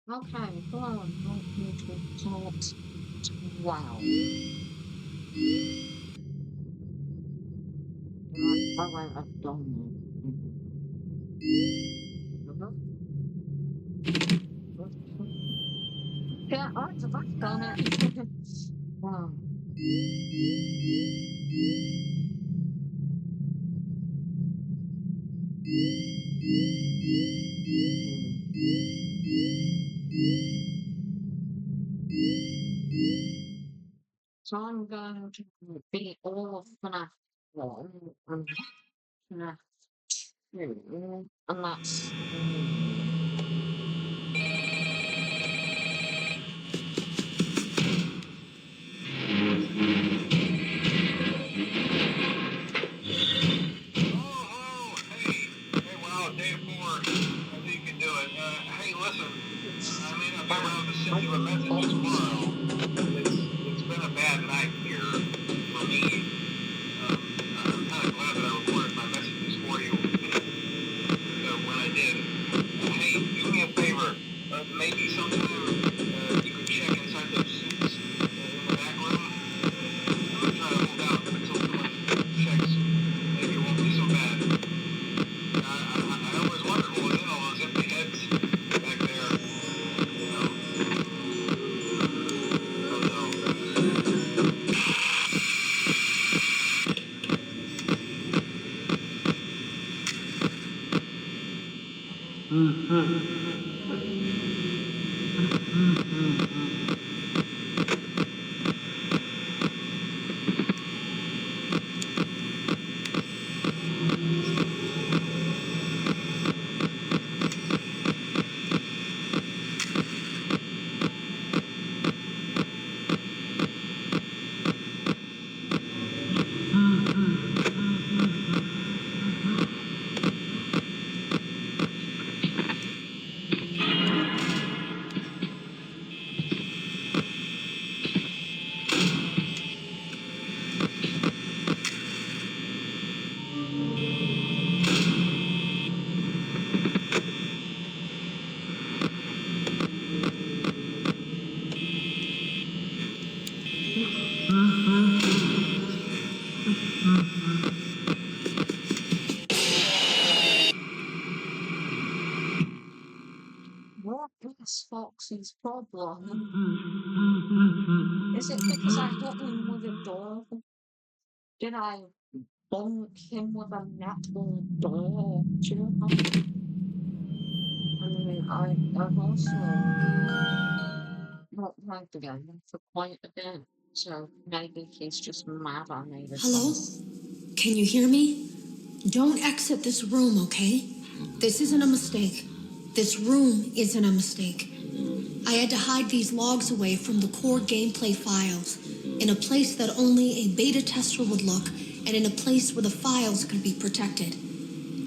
Okay, go on. Want me to talk? Wow. Right, all right, I've done it. Mhm. Yeah, I've done it. Wow. Mm. So I'm going to beat all of FNAF 1 and FNAF 2, and that's Oh, hey, wow, day four. I think you can do it. Hey, listen, I may not be bad. around to send you a message Oh, tomorrow. It's been a bad night here for me. I'm kind of glad that I recorded my messages for you when I did. Hey, do me a favor. Maybe sometime you could check inside those suits in the back room. I'm gonna try to hold out until someone checks. Maybe it won't be so bad. I always wondered what was in all those empty heads back there. You know, oh no. what is Foxy's problem? Is it because I hit him with a door? Did I bonk him with a metal door too hard? I mean, I've also not played the game for quite a bit, so maybe he's just mad I made a Hello? song. Can you hear me? Don't exit this room, okay? This isn't a mistake. This room isn't a mistake. I had to hide these logs away from the core gameplay files in a place that only a beta tester would look and in a place where the files could be protected.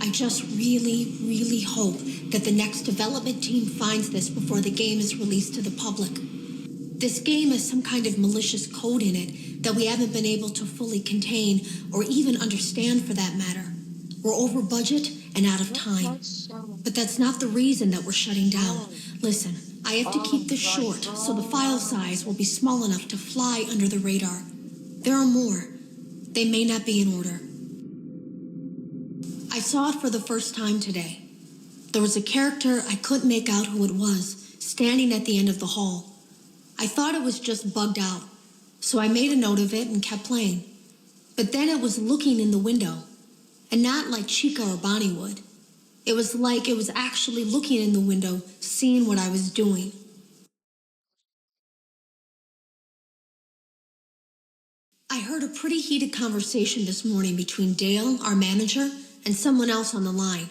I just really, really hope that the next development team finds this before the game is released to the public. This game has some kind of malicious code in it that we haven't been able to fully contain or even understand for that matter. We're over budget and out of time. But that's not the reason that we're shutting down. Listen, I have to keep this short so the file size will be small enough to fly under the radar. There are more. They may not be in order. I saw it for the first time today. There was a character I couldn't make out who it was, standing at the end of the hall. I thought it was just bugged out, so I made a note of it and kept playing. But then it was looking in the window, and not like Chica or Bonnie would. It was like it was actually looking in the window, seeing what I was doing. I heard a pretty heated conversation this morning between Dale, our manager, and someone else on the line.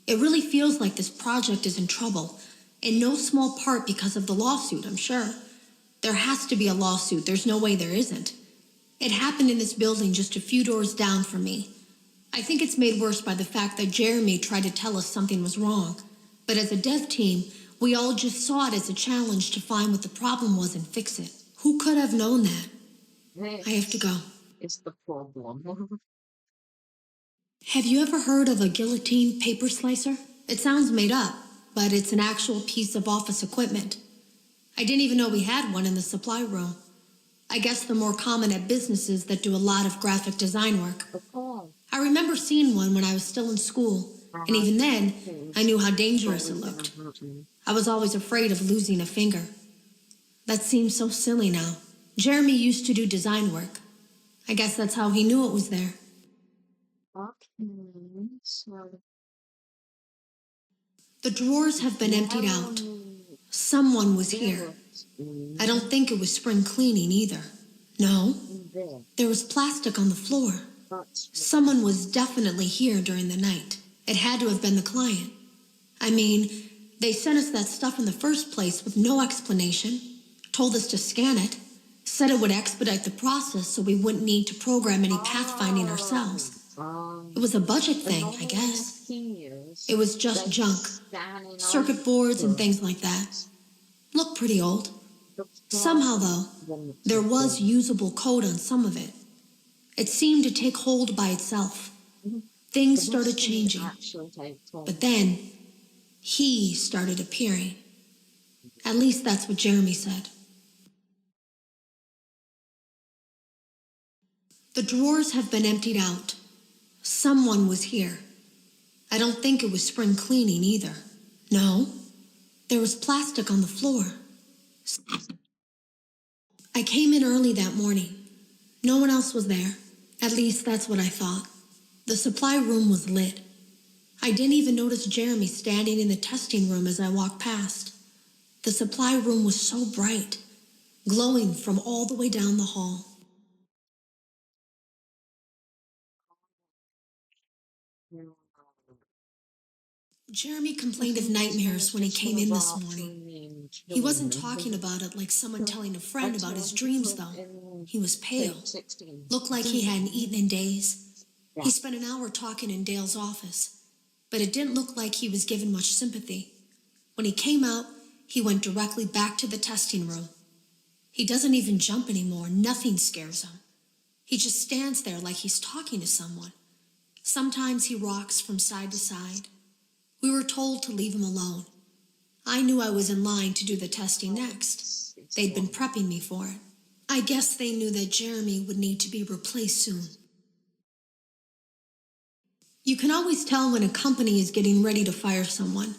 It really feels like this project is in trouble, in no small part because of the lawsuit, I'm sure. There has to be a lawsuit. There's no way there isn't. It happened in this building just a few doors down from me. I think it's made worse by the fact that Jeremy tried to tell us something was wrong. But as a dev team, we all just saw it as a challenge to find what the problem was and fix it. Who could have known that? I have to go. It's the problem. Have you ever heard of a guillotine paper slicer? It sounds made up. but it's an actual piece of office equipment. I didn't even know we had one in the supply room. I guess they're more common at businesses that do a lot of graphic design work. I remember seeing one when I was still in school, and even then, I knew how dangerous it looked. I was always afraid of losing a finger. That seems so silly now. Jeremy used to do design work. I guess that's how he knew it was there. Okay, so The drawers have been emptied out. Someone was here. I don't think it was spring cleaning either. No, there was plastic on the floor. Someone was definitely here during the night. It had to have been the client. I mean, they sent us that stuff in the first place with no explanation, told us to scan it, said it would expedite the process so we wouldn't need to program any pathfinding ourselves. It was a budget thing, I guess. It was just junk, circuit boards and things like that. Looked pretty old. Somehow, though, there was usable code on some of it. It seemed to take hold by itself. Things started changing. But then, he started appearing. At least that's what Jeremy said. The drawers have been emptied out. Someone was here. I don't think it was spring cleaning either. No, there was plastic on the floor. I came in early that morning. No one else was there. At least that's what I thought. The supply room was lit. I didn't even notice Jeremy standing in the testing room as I walked past. The supply room was so bright, glowing from all the way down the hall. Jeremy complained of nightmares when he came in this morning. He wasn't talking about it like someone telling a friend about his dreams, though. He was pale. Looked like he hadn't eaten in days. He spent an hour talking in Dale's office, but it didn't look like he was given much sympathy. When he came out, he went directly back to the testing room. He doesn't even jump anymore. Nothing scares him. He just stands there like he's talking to someone. Sometimes he rocks from side to side. We were told to leave him alone. I knew I was in line to do the testing next. They'd been prepping me for it. I guess they knew that Jeremy would need to be replaced soon. You can always tell when a company is getting ready to fire someone.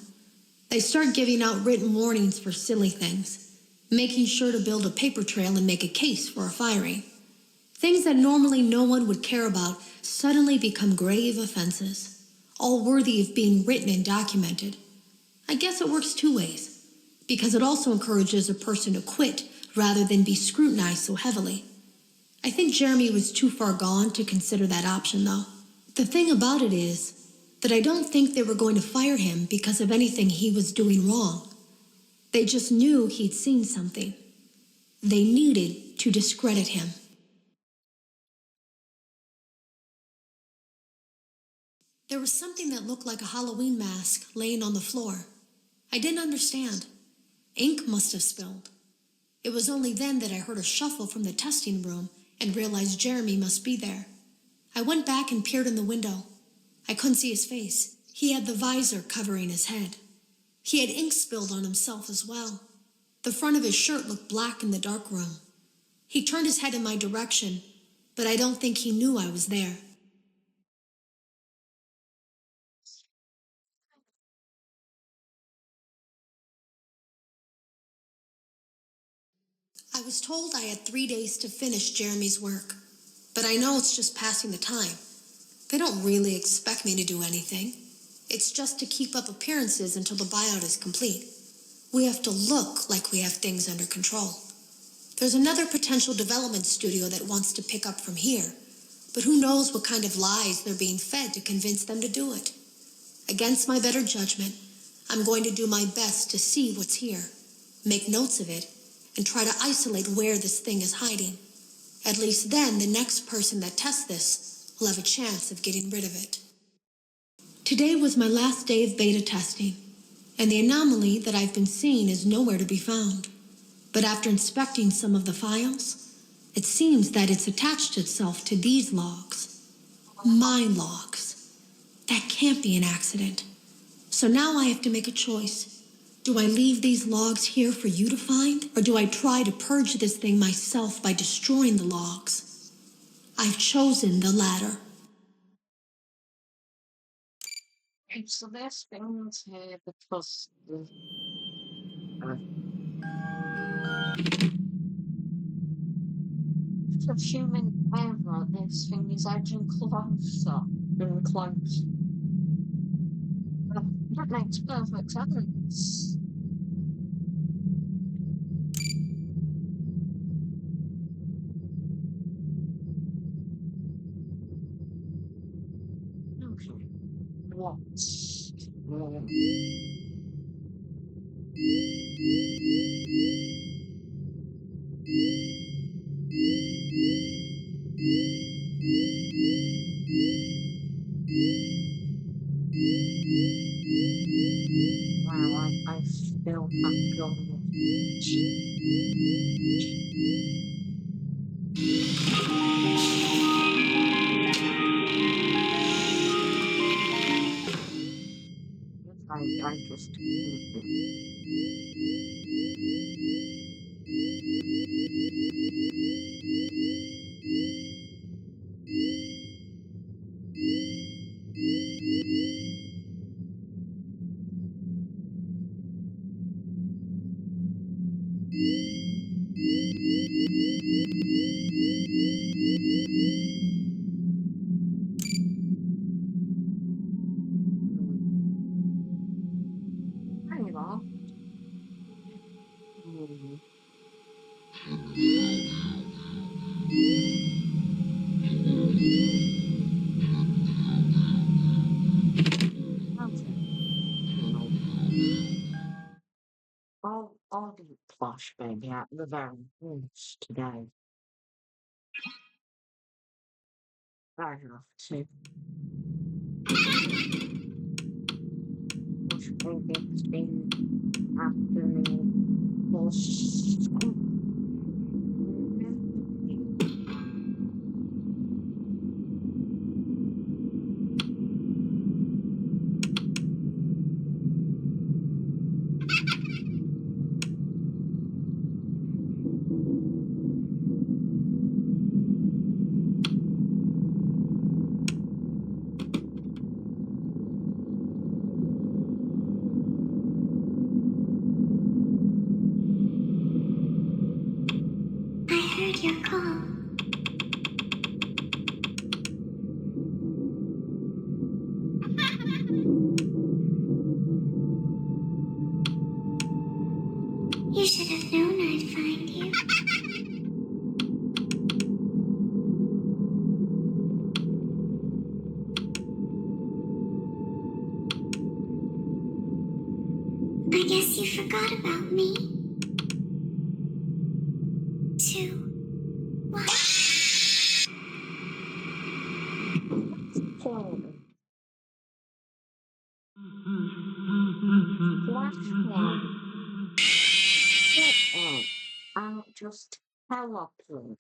They start giving out written warnings for silly things, making sure to build a paper trail and make a case for a firing. Things that normally no one would care about suddenly become grave offenses, all worthy of being written and documented. I guess it works two ways, because it also encourages a person to quit rather than be scrutinized so heavily. I think Jeremy was too far gone to consider that option, though. The thing about it is that I don't think they were going to fire him because of anything he was doing wrong. They just knew he'd seen something. They needed to discredit him. There was something that looked like a Halloween mask laying on the floor. I didn't understand. Ink must have spilled. It was only then that I heard a shuffle from the testing room and realized Jeremy must be there. I went back and peered in the window. I couldn't see his face. He had the visor covering his head. He had ink spilled on himself as well. The front of his shirt looked black in the dark room. He turned his head in my direction, but I don't think he knew I was there. I was told I had 3 days to finish Jeremy's work, but I know it's just passing the time. They don't really expect me to do anything. It's just to keep up appearances until the buyout is complete. We have to look like we have things under control. There's another potential development studio that wants to pick up from here, but who knows what kind of lies they're being fed to convince them to do it. Against my better judgment, I'm going to do my best to see what's here, make notes of it, and try to isolate where this thing is hiding. At least then the next person that tests this will have a chance of getting rid of it. Today was my last day of beta testing, and the anomaly that I've been seeing is nowhere to be found. But after inspecting some of the files, it seems that it's attached itself to these logs. My logs. That can't be an accident. So now I have to make a choice. Do I leave these logs here for you to find, or do I try to purge this thing myself by destroying the logs? I've chosen the latter. Okay, so there's things here because uh, of human error, this thing is edging closer and closer. That makes perfect sense. Okay. What's wrong? Wow, I still have to. I just can't do it. Hmm. Hang on. Hmm. Okay. No. I'll do plush baby at the very least today. I have to. Plush baby's been after me for school. I heard your call. You should have known I'd find you. I guess you forgot about me. Too. What? So, flashlight. Shut up. I'll just teleport.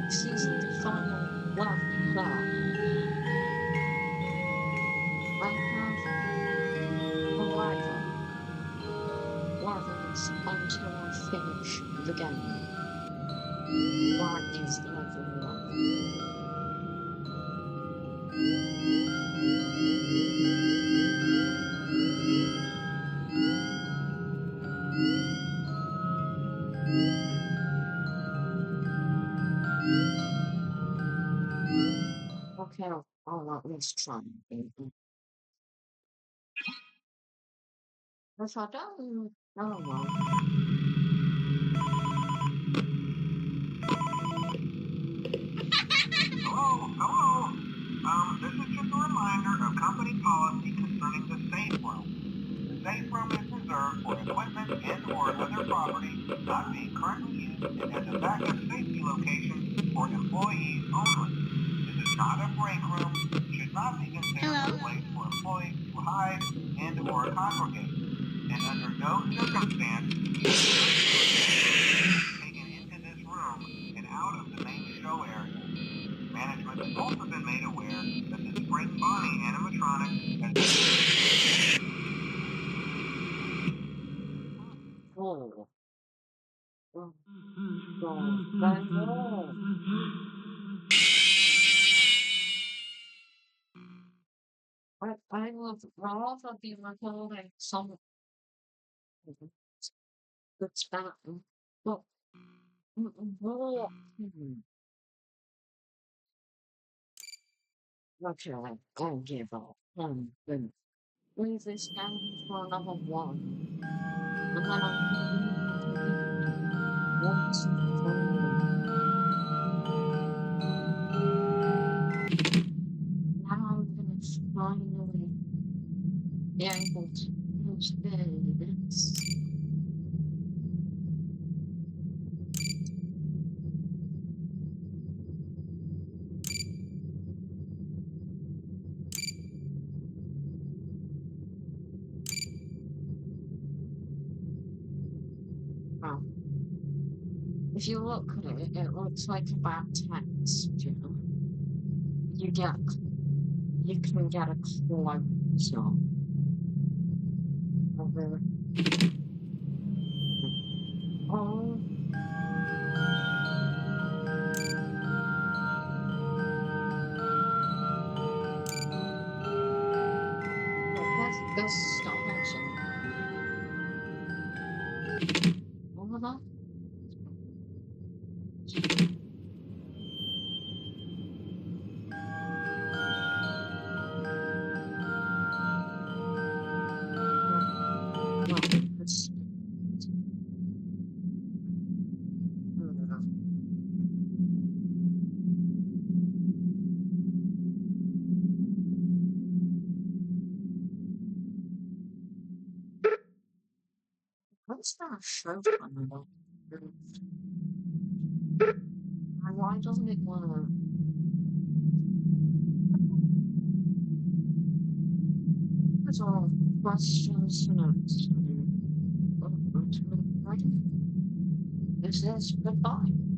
This is the final level there. I have 11 levels until I finish the game. That is level 1. Okay, I'll at least try. If I don't, oh well. Hello. This is just a reminder of company policy concerning the safe room. The safe room is reserved for equipment and/or other property not being currently used and as a backup safety location hide and/or congregate, and under no circumstance taken into this room and out of the main show area. Management has also been made aware that the Spring Bonnie animatronic has Oh. Oh, God. I know. I would rather be recording something that's bad. But what? Okay, I'll give up. Then leave this down for another one. And then I'm gonna leave it again. Once and for all. Now I'm gonna finally be able to use this. Well, if you look at it, it looks like a bad text, you know. You can get a close up of it. Oh, that's stop motion. Over that? No, it's what's that show coming up? And why doesn't it wanna? There's all questions and answers. Ready? This is goodbye.